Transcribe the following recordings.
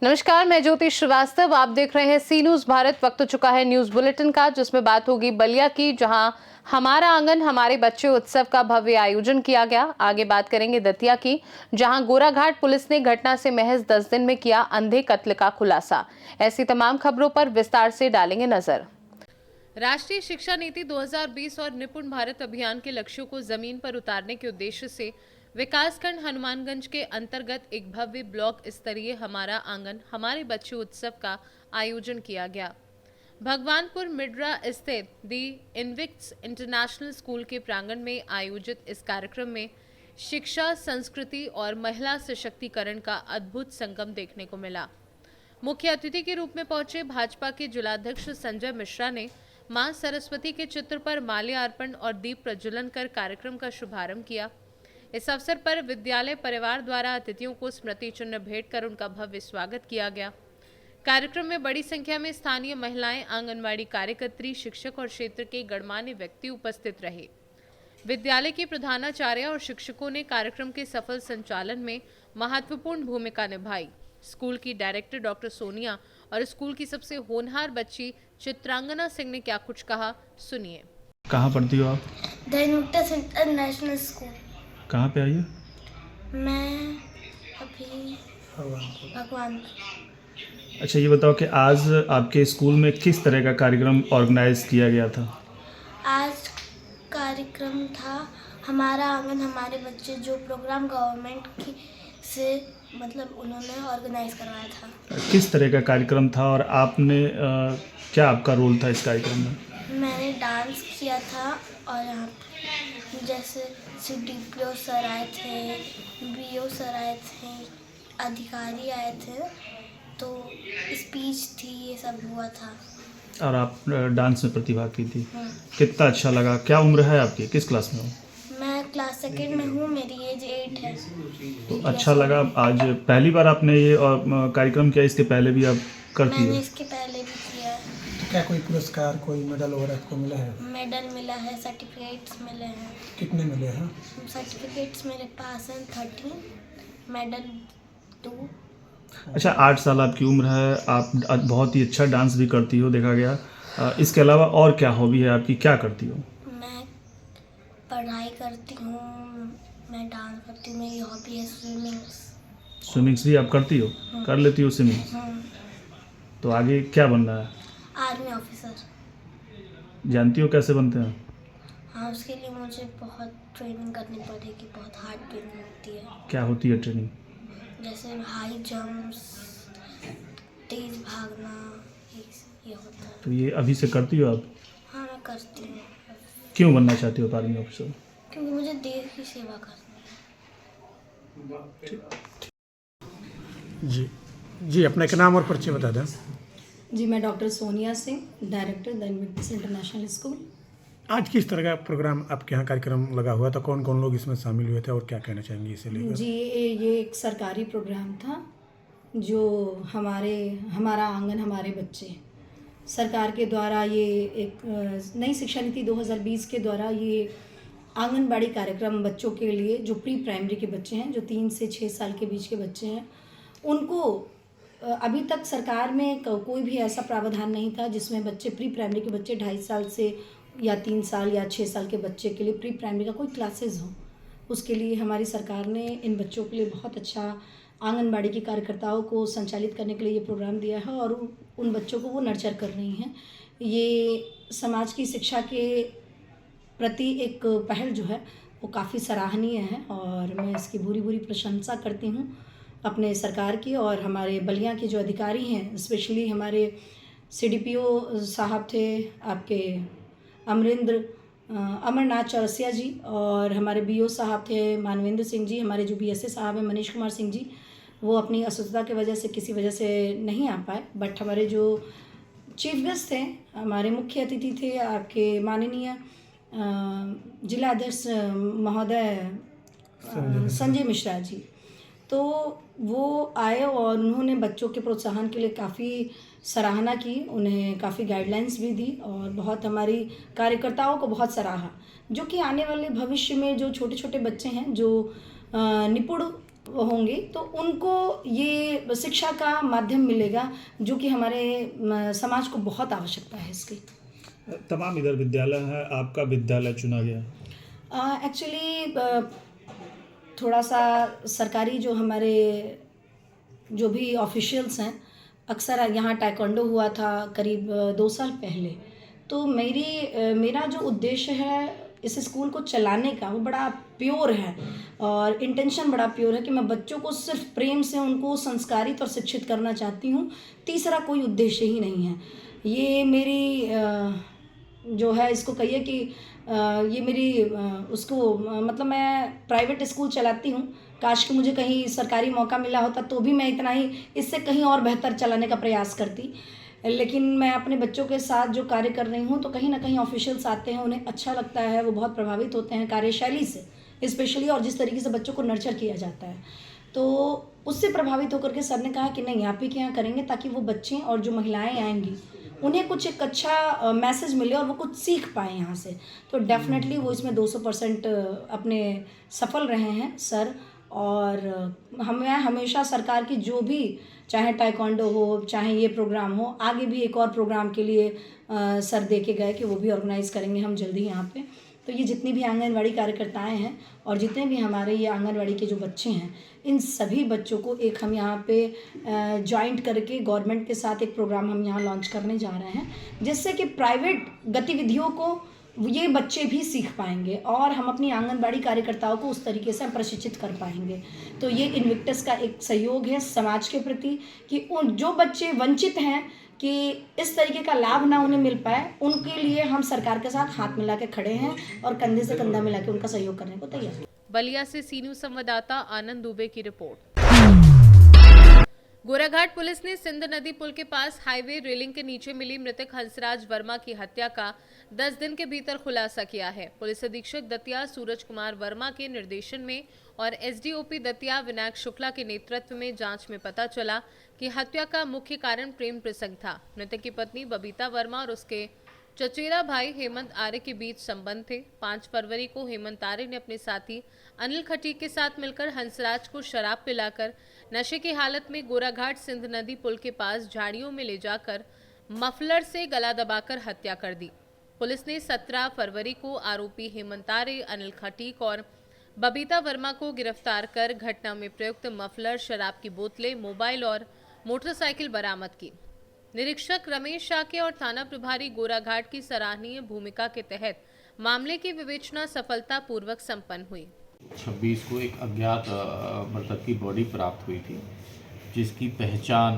नमस्कार, मैं ज्योति श्रीवास्तव। आप देख रहे हैं सी न्यूज भारत। वक्त हो चुका है न्यूज बुलेटिन का, जिसमें बात होगी बलिया की, जहां हमारा आंगन हमारे बच्चे उत्सव का भव्य आयोजन किया गया। आगे बात करेंगे दतिया की, जहां गोराघाट पुलिस ने घटना से महज 10 दिन में किया अंधे कत्ल का खुलासा। ऐसी तमाम खबरों पर विस्तार से डालेंगे नजर। राष्ट्रीय शिक्षा नीति 2020 और निपुण भारत अभियान के लक्ष्यों को जमीन पर उतारने के उद्देश्य से विकासखंड हनुमानगंज के अंतर्गत एक भव्य ब्लॉक स्तरीय हमारा आंगन हमारे बच्चे उत्सव का आयोजन किया गया। भगवानपुर मिड्रा स्थित दी इनविक्ट्स इंटरनेशनल स्कूल के प्रांगण में आयोजित इस कार्यक्रम में शिक्षा, संस्कृति और महिला सशक्तिकरण का अद्भुत संगम देखने को मिला। मुख्य अतिथि के रूप में पहुंचे भाजपा के जिलाध्यक्ष संजय मिश्रा ने मां सरस्वती के चित्र पर माल्यार्पण और दीप प्रज्वलन कर कार्यक्रम का शुभारंभ किया। इस अवसर पर विद्यालय परिवार द्वारा अतिथियों को स्मृति चिन्ह भेंट कर उनका भव्य स्वागत किया गया। कार्यक्रम में बड़ी संख्या में स्थानीय महिलाएं, आंगनवाड़ी कार्यकर्त्री, शिक्षक और क्षेत्र के गणमान्य व्यक्ति उपस्थित रहे। विद्यालय के प्रधानाचार्य और शिक्षकों ने कार्यक्रम के सफल संचालन में महत्वपूर्ण भूमिका निभाई। स्कूल की डायरेक्टर डॉक्टर सोनिया और स्कूल की सबसे होनहार बच्ची चित्रांगना सिंह ने क्या कुछ कहा, सुनिए। कहाँ पढ़ती हो आप? The Invictus international school. कहाँ पे आई है? मैं अभी भगवान। अच्छा, ये बताओ कि आज आपके स्कूल में किस तरह का कार्यक्रम ऑर्गेनाइज किया गया था? आज कार्यक्रम था हमारा आंगन हमारे बच्चे, जो प्रोग्राम गवर्नमेंट की से उन्होंने ऑर्गेनाइज करवाया था। किस तरह का कार्यक्रम था और आपने क्या आपका रोल था इस कार्यक्रम में? मैंने डांस किया था और यहाँ पे जैसे CDPO सर आए थे, BO सर आए थे, अधिकारी आए थे, तो स्पीच थी, ये सब हुआ था। और आप डांस में प्रतिभाग की थी? कितना अच्छा लगा। क्या उम्र है आपकी? किस क्लास में हो? मैं क्लास 2 में हूँ, मेरी एज 8 है। तो अच्छा लगा। आज पहली बार आपने ये कार्यक्रम किया? इसके पहले भी आप करती मैंने हो? इसके पहले भी किया है। तो क्या कोई पुरस्कार, कोई मेडल वगैरह आपको मिला है? मेडल मिला है, सर्टिफिकेट्स मिले हैं। कितने मिले हैं? सर्टिफिकेट्स मेरे पास हैं 13, मेडल 2। अच्छा, 8 साल आपकी उम्र है, आप बहुत ही अच्छा डांस भी करती हो, देखा गया। इसके अलावा और क्या हॉबी है आपकी? क्या करती हो? मैं पढ़ाई करती हूँ, मैं डांस करती हूँ, मेरी हॉबी है स्विमिंग। स्विमिंग्स भी आप करती हो? कर लेती हो स्विमिंग? तो आगे क्या बनना है? Army officer. जानती हो कैसे बनते हैं? हाँ, उसके लिए मुझे बहुत ट्रेनिंग करनी पड़ेगी, बहुत हार्ड ट्रेनिंग होती है। क्या होती है ट्रेनिंग? जैसे हाई जंप्स, तेज भागना, ये होता है। तो ये अभी से करती हो आप? हाँ, मैं करती हूँ। क्यों बनना चाहती हो आर्मी ऑफिसर? क्योंकि मुझे देश की सेवा करनी है। जी, अपना का नाम और परिचय बता दें। जी, मैं doctor Sonia Singh, director the Invictus international school. आज किस तरह का प्रोग्राम आपके यहाँ कार्यक्रम लगा हुआ था? कौन कौन लोग इसमें शामिल हुए थे और क्या कहना चाहेंगे इसे लेकर? जी, ये एक सरकारी प्रोग्राम था, जो हमारा आंगन हमारे बच्चे सरकार के द्वारा, ये एक नई शिक्षा नीति 2020 के द्वारा ये आंगनबाड़ी कार्यक्रम बच्चों के लिए, जो प्री प्राइमरी के बच्चे हैं, जो 3 से 6 साल के बीच के बच्चे हैं, उनको अभी तक सरकार में कोई भी ऐसा प्रावधान नहीं था जिसमें बच्चे, प्री प्राइमरी के बच्चे 2.5 साल से या 3 साल या 6 साल के बच्चे के लिए प्री प्राइमरी का कोई क्लासेस हो। उसके लिए हमारी सरकार ने इन बच्चों के लिए बहुत अच्छा आंगनबाड़ी की कार्यकर्ताओं को संचालित करने के लिए ये प्रोग्राम दिया है और उन बच्चों को वो नर्चर कर रही हैं। ये समाज की शिक्षा के प्रति एक पहल जो है वो काफ़ी सराहनीय है और मैं इसकी भूरी प्रशंसा करती हूँ अपने सरकार की। और हमारे बलिया के जो अधिकारी हैं, स्पेशली हमारे CDPO साहब थे आपके अमरनाथ चौरसिया जी, और हमारे BO साहब थे मानवेंद्र सिंह जी, हमारे जो BSA साहब हैं मनीष कुमार सिंह जी, वो अपनी असुविधा की वजह से किसी वजह से नहीं आ पाए। बट हमारे जो चीफ गेस्ट थे, हमारे मुख्य अतिथि थे आपके माननीय जिलाध्यक्ष महोदय संजय मिश्रा जी, तो वो आए और उन्होंने बच्चों के प्रोत्साहन के लिए काफ़ी सराहना की, उन्हें काफ़ी गाइडलाइंस भी दी और बहुत हमारी कार्यकर्ताओं को बहुत सराहा, जो कि आने वाले भविष्य में जो छोटे छोटे बच्चे हैं, जो निपुण होंगे तो उनको ये शिक्षा का माध्यम मिलेगा, जो कि हमारे समाज को बहुत आवश्यकता है इसकी। तमाम इधर विद्यालय है, आपका विद्यालय चुना गया। एक्चुअली थोड़ा सा सरकारी जो हमारे जो भी ऑफिशियल्स हैं, अक्सर यहाँ टाइकोंडो हुआ था करीब 2 साल पहले, तो मेरा जो उद्देश्य है इस स्कूल को चलाने का वो बड़ा प्योर है और इंटेंशन बड़ा प्योर है कि मैं बच्चों को सिर्फ प्रेम से उनको संस्कारित और शिक्षित करना चाहती हूँ। तीसरा कोई उद्देश्य ही नहीं है। ये मेरी जो है इसको कहिए कि ये मेरी उसको मतलब मैं प्राइवेट स्कूल चलाती हूँ। काश कि मुझे कहीं सरकारी मौका मिला होता तो भी मैं इतना ही इससे कहीं और बेहतर चलाने का प्रयास करती, लेकिन मैं अपने बच्चों के साथ जो कार्य कर रही हूँ तो कहीं ना कहीं ऑफिशियल्स आते हैं, उन्हें अच्छा लगता है, वो बहुत प्रभावित होते हैं कार्यशैली से स्पेशली, और जिस तरीके से बच्चों को नर्चर किया जाता है, तो उससे प्रभावित होकर के सर ने कहा कि नहीं, आप ही के यहाँ करेंगे ताकि वो बच्चे और जो महिलाएं आएंगी उन्हें कुछ एक अच्छा मैसेज मिले और वो कुछ सीख पाए यहाँ से। तो डेफिनेटली वो इसमें 200% अपने सफल रहे हैं सर। और हमें हमेशा सरकार की जो भी, चाहे टाइकोंडो हो चाहे ये प्रोग्राम हो, आगे भी एक और प्रोग्राम के लिए सर दे के गए कि वो भी ऑर्गेनाइज़ करेंगे हम जल्दी यहाँ पे। तो ये जितनी भी आंगनवाड़ी कार्यकर्ताएं हैं और जितने भी हमारे ये आंगनवाड़ी के जो बच्चे हैं, इन सभी बच्चों को एक हम यहाँ पे जॉइंट करके गवर्नमेंट के साथ एक प्रोग्राम हम यहाँ लॉन्च करने जा रहे हैं, जिससे कि प्राइवेट गतिविधियों को ये बच्चे भी सीख पाएंगे और हम अपनी आंगनबाड़ी कार्यकर्ताओं को उस तरीके से प्रशिक्षित कर पाएंगे। तो ये इन्विक्टस का एक सहयोग है समाज के प्रति कि उन जो बच्चे वंचित हैं कि इस तरीके का लाभ ना उन्हें मिल पाए, उनके लिए हम सरकार के साथ हाथ मिला के खड़े हैं और कंधे से कंधा मिला के उनका सहयोग करने को तैयार हैं। बलिया से सी न्यूज संवाददाता आनंद दुबे की रिपोर्ट। गोराघाट पुलिस ने सिंध नदी पुल के पास हाईवे रेलिंग के नीचे मिली मृतक हंसराज वर्मा की हत्या का 10 दिन के भीतर खुलासा किया है। पुलिस अधीक्षक दतिया सूरज कुमार वर्मा के निर्देशन में और एसडीओपी दतिया विनायक शुक्ला के नेतृत्व में जांच में पता चला कि हत्या का मुख्य कारण प्रेम प्रसंग था। मृतक की पत्नी बबीता वर्मा और उसके चचेरा भाई हेमंत आर्य के बीच संबंध थे। 5 फरवरी को हेमंत आर्य ने अपने साथी अनिल खटीक के साथ मिलकर हंसराज को शराब पिलाकर नशे की हालत में गोराघाट सिंध नदी पुल के पास झाड़ियों में ले जाकर मफलर से गला दबाकर हत्या कर दी। पुलिस ने 17 फरवरी को आरोपी हेमंत आर्य, अनिल खटीक और बबीता वर्मा को गिरफ्तार कर घटना में प्रयुक्त मफलर, शराब की बोतलें, मोबाइल और मोटरसाइकिल बरामद की। निरीक्षक रमेश शाके और थाना प्रभारी गोराघाट की सराहनीय भूमिका के तहत मामले की विवेचना सफलतापूर्वक संपन्न हुई। 26 को एक अज्ञात मृतक की बॉडी प्राप्त हुई थी, जिसकी पहचान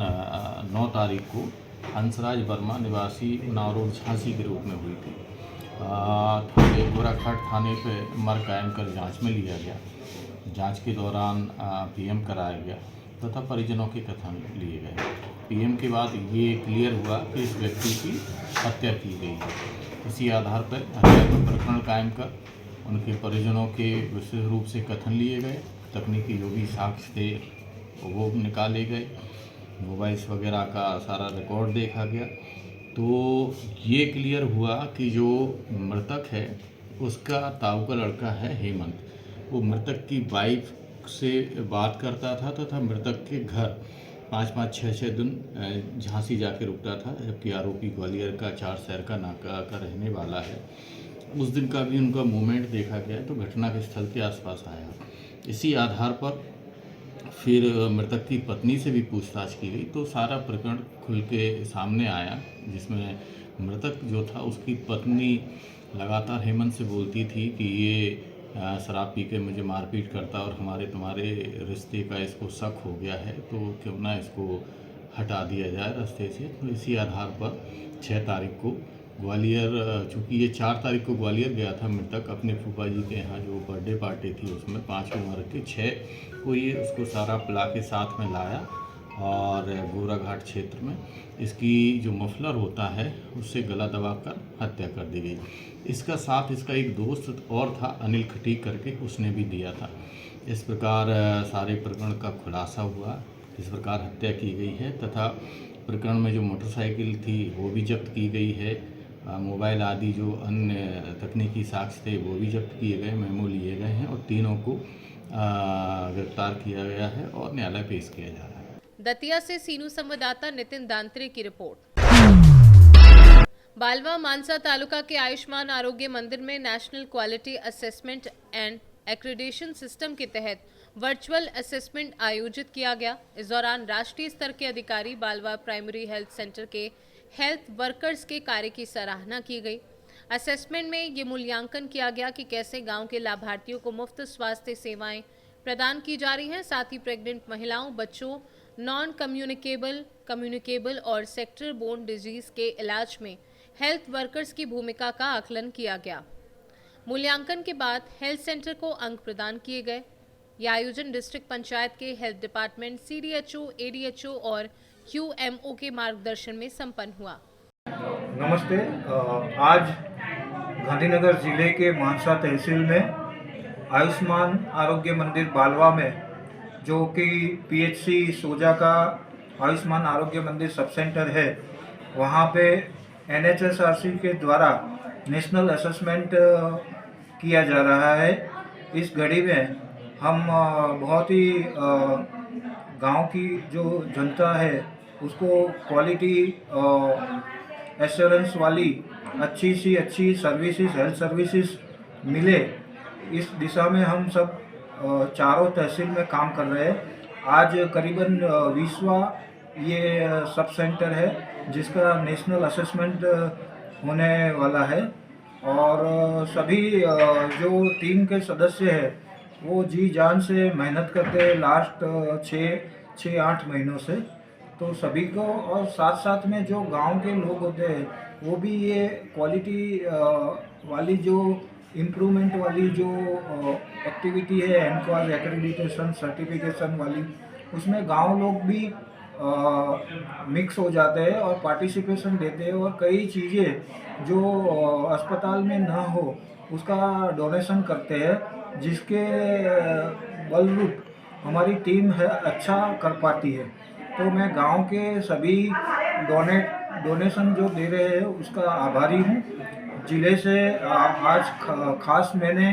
9 तारीख को हंसराज वर्मा निवासी नावरोड झांसी के रूप में हुई थी। थाने गोराघाट थाने पे मर्ग कायम कर जांच में लिया गया। जांच के दौरान पीएम कराया गया तथा परिजनों के कथन लिए गए। पीएम के बाद ये क्लियर हुआ कि इस व्यक्ति की हत्या की गई है। इसी आधार पर हत्या का प्रकरण कायम कर उनके परिजनों के विशेष रूप से कथन लिए गए। तकनीकी जो भी साक्ष्य थे वो निकाले गए। मोबाइल्स वगैरह का सारा रिकॉर्ड देखा गया। तो ये क्लियर हुआ कि जो मृतक है उसका ताऊ का लड़का है हेमंत। वो मृतक की वाइफ से बात करता था तथा मृतक के घर 5-5, 6-6 दिन झांसी जाके रुकता था, जबकि आरोपी ग्वालियर का 4 शहर का नाका का रहने वाला है। उस दिन का भी उनका मूवमेंट देखा गया तो घटना के स्थल के आसपास आया। इसी आधार पर फिर मृतक की पत्नी से भी पूछताछ की गई तो सारा प्रकरण खुल के सामने आया, जिसमें मृतक जो था उसकी पत्नी लगातार हेमंत से बोलती थी कि ये शराब पी के मुझे मारपीट करता और हमारे तुम्हारे रिश्ते का इसको शक हो गया है, तो क्यों ना इसको हटा दिया जाए रास्ते से। तो इसी आधार पर 6 तारीख को ग्वालियर, चूँकि ये 4 तारीख को ग्वालियर गया था मृतक अपने फूफा जी के यहाँ जो बर्थडे पार्टी थी उसमें 5 उम्र के 6 को ये उसको सारा पिला के साथ में लाया और गोराघाट क्षेत्र में इसकी जो मफलर होता है उससे गला दबाकर हत्या कर दी गई। इसका साथ इसका एक दोस्त और था अनिल खटीक करके, उसने भी दिया था। इस प्रकार सारे प्रकरण का खुलासा हुआ, इस प्रकार हत्या की गई है तथा प्रकरण में जो मोटरसाइकिल थी वो भी जब्त की गई है। मोबाइल आदि जो अन्य तकनीकी साक्ष्य थे वो भी जब्त किए गए, मेमो लिए गए हैं और तीनों को गिरफ्तार किया गया है और न्यायालय पेश किया जा रहा है। दतिया से सीनू संवाददाता नितिन दांत्रे की रिपोर्ट। बालवा मानसा तालुका के आयुष्मान आरोग्य मंदिर में national quality assessment and accreditation system के तहत वर्चुअल असेसमेंट आयोजित किया गया। इस दौरान राष्ट्रीय स्तर के अधिकारी बालवा प्राइमरी हेल्थ सेंटर के हेल्थ वर्कर्स के कार्य की सराहना की गई। असेसमेंट में ये मूल्यांकन किया गया कि कैसे गांव के लाभार्थियों को मुफ्त स्वास्थ्य सेवाएं प्रदान की जा रही हैं। साथ ही प्रेग्नेंट महिलाओं, बच्चों, नॉन कम्युनिकेबल और सेक्टर बोर्न डिजीज के इलाज में हेल्थ वर्कर्स की भूमिका का आकलन किया गया। मूल्यांकन के बाद हेल्थ सेंटर को अंक प्रदान किए गए। यह आयोजन डिस्ट्रिक्ट पंचायत के हेल्थ डिपार्टमेंट, CDHO, ADHO और QMO के मार्गदर्शन में संपन्न हुआ। नमस्ते। आज गांधीनगर जिले के मानसा तहसील में आयुष्मान आरोग्य मंदिर बालवा में, जो कि PHC सोजा का आयुष्मान आरोग्य मंदिर सब सेंटर है, वहाँ पे NHSRC के द्वारा नेशनल असेसमेंट किया जा रहा है। इस घड़ी में हम बहुत ही गांव की जो जनता है उसको क्वालिटी एश्योरेंस वाली अच्छी सी अच्छी सर्विसेज, हेल्थ सर्विसेज मिले, इस दिशा में हम सब चारों तहसील में काम कर रहे हैं। आज करीबन 20वां ये सब सेंटर है जिसका नेशनल असेसमेंट होने वाला है और सभी जो टीम के सदस्य हैं वो जी जान से मेहनत करते हैं लास्ट 6-8 महीनों से। तो सभी को, और साथ साथ में जो गांव के लोग होते हैं वो भी ये क्वालिटी वाली जो इम्प्रूवमेंट वाली जो एक्टिविटी है, एनक्वाज एक्रेडिटेशन सर्टिफिकेशन वाली, उसमें गांव लोग भी मिक्स हो जाते हैं और पार्टिसिपेशन देते हैं और कई चीज़ें जो अस्पताल में ना हो उसका डोनेशन करते हैं, जिसके बलरूप हमारी टीम है अच्छा कर पाती है। तो मैं गांव के सभी डोनेशन जो दे रहे हैं उसका आभारी हूँ। जिले से आज खास मैंने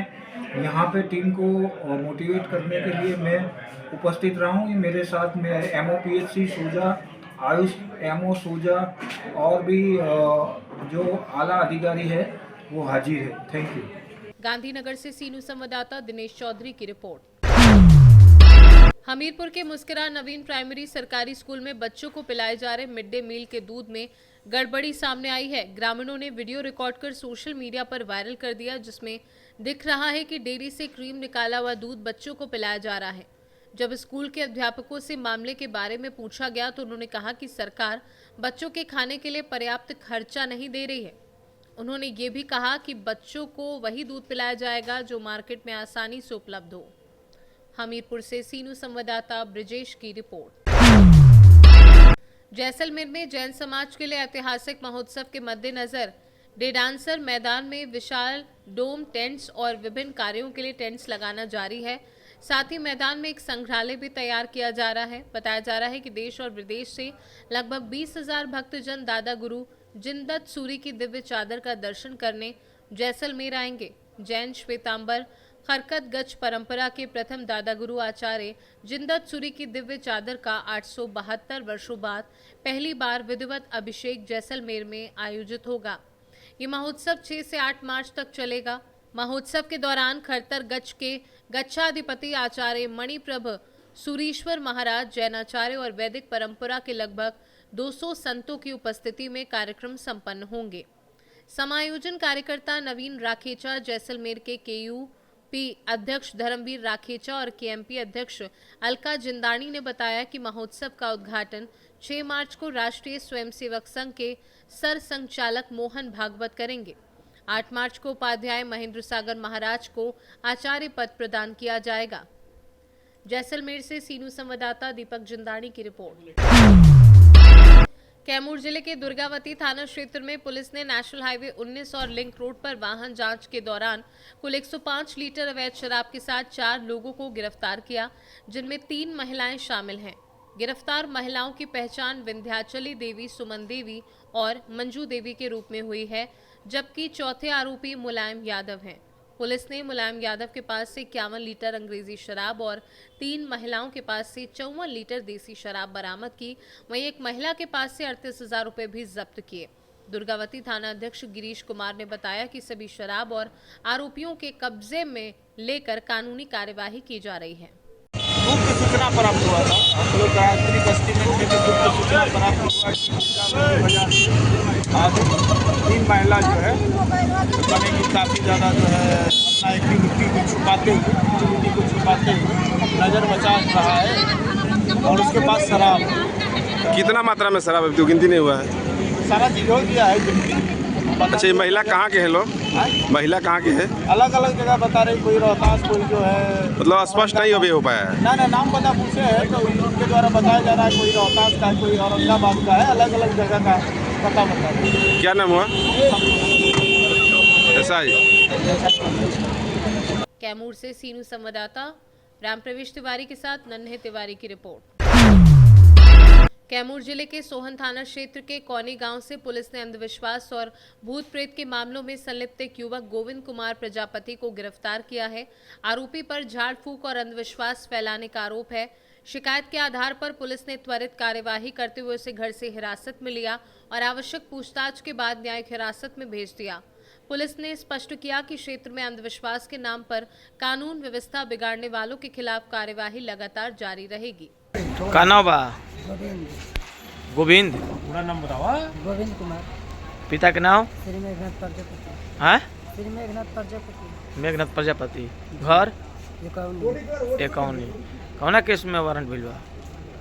यहाँ पे टीम को मोटिवेट करने के लिए मैं उपस्थित रहा हूँ। मेरे साथ में MOPHC सोजा, आयुष MO सोजा और भी जो आला अधिकारी है वो हाजिर है। Thank you. गांधीनगर से सीनू संवाददाता दिनेश चौधरी की रिपोर्ट। हमीरपुर के मुस्कुरा नवीन प्राइमरी सरकारी स्कूल में बच्चों को पिलाए जा रहे मिड डे मील के दूध में गड़बड़ी सामने आई है। ग्रामीणों ने वीडियो रिकॉर्ड कर सोशल मीडिया पर वायरल कर दिया, जिसमें दिख रहा है कि डेयरी से क्रीम निकाला हुआ दूध बच्चों को पिलाया जा रहा है। जब स्कूल के अध्यापकों से मामले के बारे में पूछा गया तो उन्होंने कहा कि सरकार बच्चों के खाने के लिए पर्याप्त खर्चा नहीं दे रही है। उन्होंने ये भी कहा कि बच्चों को वही दूध पिलाया जाएगा जो मार्केट में आसानी से उपलब्ध हो। हमीरपुर से सीनू संवाददाता ब्रिजेश की रिपोर्ट। जैसलमेर में जैन समाज के लिए ऐतिहासिक महोत्सव के मद्देनजर डेडांसर मैदान में विशाल डोम टेंट्स और विभिन्न कार्यों के लिए टेंट्स लगाना जारी है। साथ ही मैदान में एक संग्रहालय भी तैयार किया जा रहा है। बताया जा रहा है कि देश और विदेश से लगभग 20,000 भक्तजन दादा गुरु जिनदत्त सूरी की दिव्य चादर का दर्शन करने जैसलमेर आएंगे। जैन श्वेतांबर खरकत गज परंपरा के प्रथम दादा गुरु आचार्य जिनदत्त सूरी की दिव्य चादर का 872 वर्षों बाद पहली बार विधिवत अभिषेक जैसलमेर में आयोजित होगा। ये महोत्सव 6 से 8 मार्च तक चलेगा। महोत्सव के दौरान खरतर गज के गच्छाधिपति आचार्य मणिप्रभ सूरीश्वर महाराज, जैनाचार्य और वैदिक परंपरा के लगभग 200 संतों की उपस्थिति में कार्यक्रम संपन्न होंगे। समायोजन कार्यकर्ता नवीन राखेचा, जैसलमेर के KUP अध्यक्ष धर्मवीर राखेचा और KMP अध्यक्ष अलका जिंदानी ने बताया कि महोत्सव का उद्घाटन 6 मार्च को राष्ट्रीय स्वयंसेवक संघ के सर संचालक मोहन भागवत करेंगे। 8 मार्च को उपाध्याय महेंद्र सागर महाराज को आचार्य पद प्रदान किया जाएगा। जैसलमेर से सीनू संवाददाता दीपक जिंदानी की रिपोर्ट। कैमूर जिले के दुर्गावती थाना क्षेत्र में पुलिस ने नेशनल हाईवे 19 और लिंक रोड पर वाहन जांच के दौरान कुल 105 लीटर अवैध शराब के साथ 4 लोगों को गिरफ्तार किया, जिनमें 3 महिलाएं शामिल हैं। गिरफ्तार महिलाओं की पहचान विंध्याचली देवी, सुमन देवी और मंजू देवी के रूप में हुई है, जबकि चौथे आरोपी मुलायम यादव हैं। पुलिस ने मुलायम यादव के पास से 51 लीटर अंग्रेजी शराब और 3 महिलाओं के पास से 54 लीटर देसी शराब बरामद की। वहीं एक महिला के पास से 38,000 रुपए भी जब्त किए। दुर्गावती थाना अध्यक्ष गिरीश कुमार ने बताया कि सभी शराब और आरोपियों के कब्जे में लेकर कानूनी कार्यवाही की जा रही है। गुप्त सूचना प्राप्त हुआ था। हम लोग गायत्री बस्ती में गुप्त सूचना प्राप्त हुआ आज 3 महिला जो है बनेगी काफ़ी ज़्यादा जो है अपना एक्टिविटी को छुपाते हुए नज़र बचा रहा है और उसके पास शराब। कितना मात्रा में शराब अभी तो गिनती नहीं हुआ है? सारा चीज़ हो गया है गिनती। अच्छा, ये महिला कहाँ के हैं लोग? महिला कहाँ के है? अलग अलग जगह बता रही, कोई रोहतास, कोई जो है मतलब स्पष्ट नहीं अभी हो पाया है। ना नाम पता पूछे हैं तो उनके द्वारा बताया जा रहा है, कोई रोहतास का है, कोई औरंगाबाद का है, अलग अलग जगह का पता बता रहे हैं। क्या नाम हुआ? ऐसा ही। कैमूर से सीनू संवाददाता राम प्रवेश तिवारी के साथ नन्हे तिवारी की रिपोर्ट। कैमूर जिले के सोहन थाना क्षेत्र के कौनी गांव से पुलिस ने अंधविश्वास और भूत प्रेत के मामलों में संलिप्त एक युवक गोविंद कुमार प्रजापति को गिरफ्तार किया है। आरोपी पर झाड़ फूक और अंधविश्वास फैलाने का आरोप है। शिकायत के आधार पर पुलिस ने त्वरित कार्यवाही करते हुए उसे घर से हिरासत में लिया और आवश्यक पूछताछ के बाद न्यायिक हिरासत में भेज दिया। पुलिस ने स्पष्ट किया कि क्षेत्र में अंधविश्वास के नाम पर कानून व्यवस्था बिगाड़ने वालों के खिलाफ कार्यवाही लगातार जारी रहेगी। का नाम बा? गोविंद। पूरा नाम बताओ। गोविंद कुमार। पिता के नाम? श्री मेघनाथ प्रजापति। हाँ, श्री मेघनाथ प्रजापति। मेघनाथ प्रजापति। घर? एकाउनी। कौना केस में वारंट मिल बा?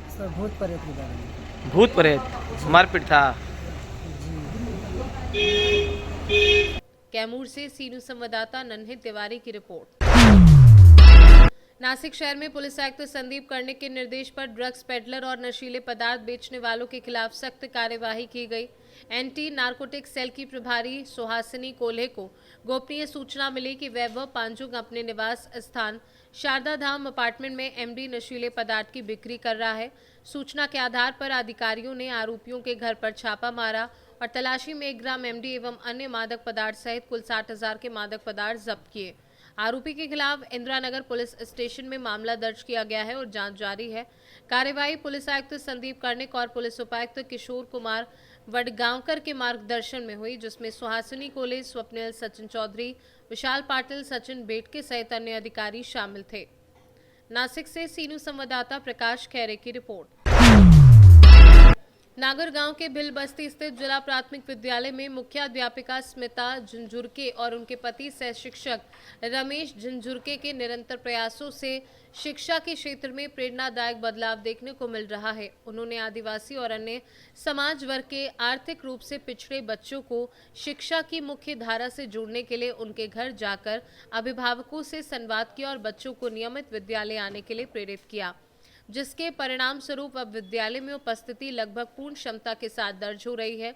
सब भूत प्रेत के बारे में। भूत प्रेत मारपीट था। कैमूर से सीनू संवाददाता नन्हे तिवारी की रिपोर्ट। नासिक शहर में पुलिस आयुक्त संदीप कर्णिक के निर्देश पर ड्रग्स पेडलर और नशीले पदार्थ बेचने वालों के खिलाफ सख्त कार्यवाही की गई। एंटी नारकोटिक सेल की प्रभारी सुहासिनी कोल्हे को गोपनीय सूचना मिली कि वैभव पांजुंग अपने निवास स्थान शारदा धाम अपार्टमेंट में एमडी नशीले पदार्थ की बिक्री कर रहा है। सूचना के आधार पर अधिकारियों ने आरोपियों के घर पर छापा मारा और तलाशी में 1 ग्राम एमडी एवं अन्य मादक पदार्थ सहित कुल 60,000 के मादक पदार्थ जब्त किए। आरोपी के खिलाफ इंदिरानगर पुलिस स्टेशन में मामला दर्ज किया गया है और जांच जारी है। कार्यवाही पुलिस आयुक्त संदीप कर्णिक और पुलिस उपायुक्त किशोर कुमार वडगांवकर के मार्गदर्शन में हुई, जिसमें सुहासिनी कोले, स्वप्निल, सचिन चौधरी, विशाल पाटिल, सचिन बेटके सहित अन्य अधिकारी शामिल थे। नासिक से सीनू संवाददाता प्रकाश खैरे की रिपोर्ट। नागर गांव के भिल बस्ती स्थित जिला प्राथमिक विद्यालय में मुख्याध्यापिका स्मिता झुंझुरके और उनके पति सह शिक्षक रमेश झुंझुरके के निरंतर प्रयासों से शिक्षा के क्षेत्र में प्रेरणादायक बदलाव देखने को मिल रहा है। उन्होंने आदिवासी और अन्य समाज वर्ग के आर्थिक रूप से पिछड़े बच्चों को शिक्षा की मुख्य धारा से जोड़ने के लिए उनके घर जाकर अभिभावकों से संवाद किया और बच्चों को नियमित विद्यालय आने के लिए प्रेरित किया, जिसके परिणाम स्वरूप अब विद्यालय में उपस्थिति लगभग पूर्ण क्षमता के साथ दर्ज हो रही है।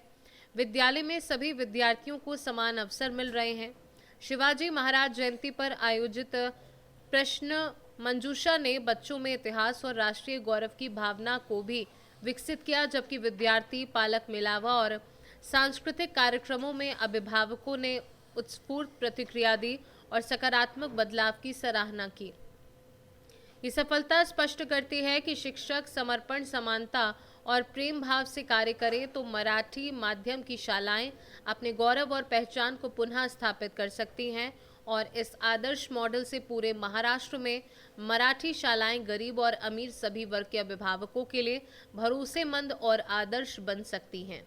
विद्यालय में सभी विद्यार्थियों को समान अवसर मिल रहे हैं। शिवाजी महाराज जयंती पर आयोजित प्रश्न मंजूषा ने बच्चों में इतिहास और राष्ट्रीय गौरव की भावना को भी विकसित किया, जबकि विद्यार्थी पालक मिलावा और सांस्कृतिक कार्यक्रमों में अभिभावकों ने उत्स्फूर्त प्रतिक्रिया दी और सकारात्मक बदलाव की सराहना की। ये सफलता स्पष्ट करती है कि शिक्षक समर्पण, समानता और प्रेम भाव से कार्य करें तो मराठी माध्यम की शालाएं अपने गौरव और पहचान को पुनः स्थापित कर सकती हैं और इस आदर्श मॉडल से पूरे महाराष्ट्र में मराठी शालाएं गरीब और अमीर सभी वर्ग के अभिभावकों के लिए भरोसेमंद और आदर्श बन सकती हैं।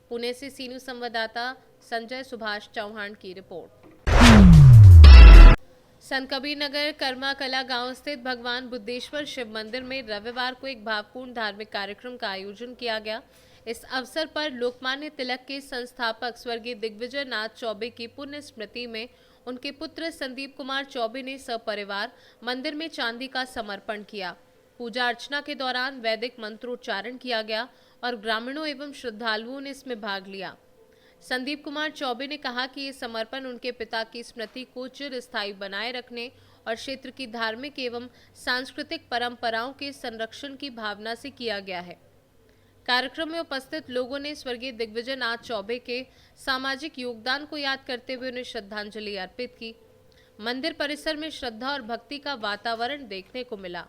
पुणे से सीनू संवाददाता संजय सुभाष चौहान की रिपोर्ट। संत कबीर नगर कर्मा कला गांव स्थित भगवान बुद्धेश्वर शिव मंदिर में रविवार को एक भावपूर्ण धार्मिक कार्यक्रम का आयोजन किया गया। इस अवसर पर लोकमान्य तिलक के संस्थापक स्वर्गीय दिग्विजय नाथ चौबे की पुण्य स्मृति में उनके पुत्र संदीप कुमार चौबे ने सपरिवार मंदिर में चांदी का समर्पण किया। पूजा अर्चना के दौरान वैदिक मंत्रोच्चारण किया गया और ग्रामीणों एवं श्रद्धालुओं ने इसमें भाग लिया। संदीप कुमार चौबे ने कहा कि ये समर्पण उनके पिता की स्मृति को चिरस्थायी बनाए रखने और क्षेत्र की धार्मिक एवं सांस्कृतिक परंपराओं के संरक्षण की भावना से किया गया है। कार्यक्रम में उपस्थित लोगों ने स्वर्गीय दिग्विजय नाथ चौबे के सामाजिक योगदान को याद करते हुए उन्हें श्रद्धांजलि अर्पित की। मंदिर परिसर में श्रद्धा और भक्ति का वातावरण देखने को मिला।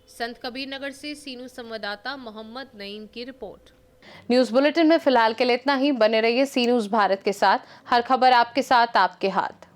संत कबीर नगर से सीनू संवाददाता मोहम्मद नईम की रिपोर्ट। न्यूज बुलेटिन में फिलहाल के लिए इतना ही। बने रहिए सी न्यूज भारत के साथ। हर खबर आपके साथ, आपके हाथ।